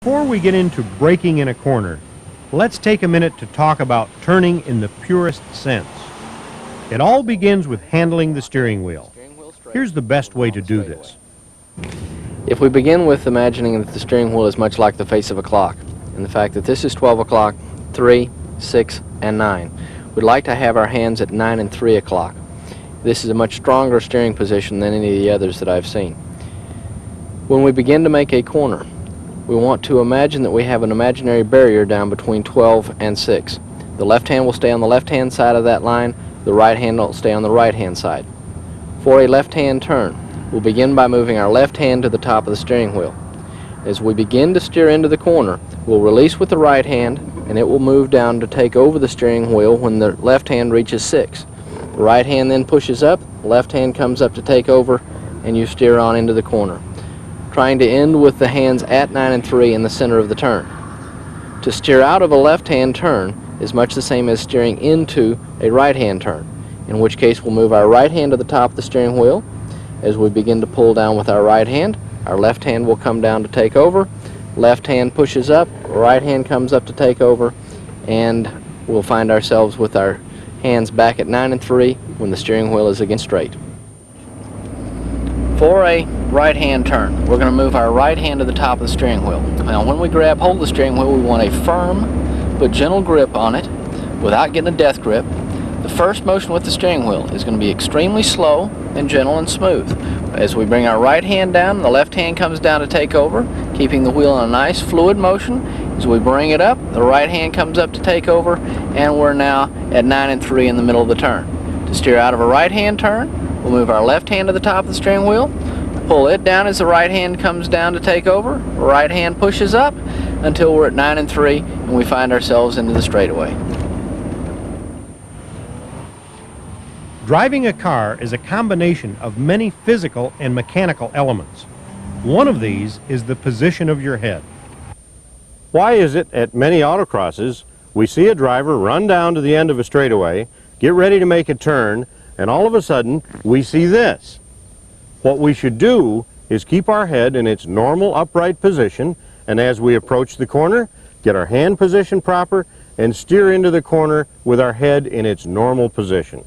Before we get into braking in a corner, let's take a minute to talk about turning in the purest sense. It all begins with handling the steering wheel. Here's the best way to do this. If we begin with imagining that the steering wheel is much like the face of a clock, and the fact that this is 12 o'clock, 3, 6, and 9, we'd like to have our hands at 9 and 3 o'clock. This is a much stronger steering position than any of the others that I've seen. When we begin to make a corner, we want to imagine that we have an imaginary barrier down between 12 and 6. The left hand will stay on the left-hand side of that line, the right hand will stay on the right-hand side. For a left-hand turn, we'll begin by moving our left hand to the top of the steering wheel. As we begin to steer into the corner, we'll release with the right hand, and it will move down to take over the steering wheel when the left hand reaches 6. The right hand then pushes up, the left hand comes up to take over, and you steer on into the corner, trying to end with the hands at 9 and 3 in the center of the turn. To steer out of a left-hand turn is much the same as steering into a right-hand turn, in which case we'll move our right hand to the top of the steering wheel. As we begin to pull down with our right hand, our left hand will come down to take over, left hand pushes up, right hand comes up to take over, and we'll find ourselves with our hands back at 9 and 3 when the steering wheel is again straight. For a right hand turn, we're going to move our right hand to the top of the steering wheel. Now when we grab hold of the steering wheel, we want a firm but gentle grip on it without getting a death grip. The first motion with the steering wheel is going to be extremely slow and gentle and smooth. As we bring our right hand down, the left hand comes down to take over, keeping the wheel in a nice fluid motion. As we bring it up, the right hand comes up to take over, and we're now at 9 and 3 in the middle of the turn. To steer out of a right hand turn, we'll move our left hand to the top of the steering wheel, pull it down as the right hand comes down to take over, right hand pushes up until we're at 9 and 3 and we find ourselves into the straightaway. Driving a car is a combination of many physical and mechanical elements. One of these is the position of your head. Why is it at many autocrosses we see a driver run down to the end of a straightaway, get ready to make a turn, and all of a sudden we see this? What we should do is keep our head in its normal upright position, and as we approach the corner, get our hand position proper and steer into the corner with our head in its normal position.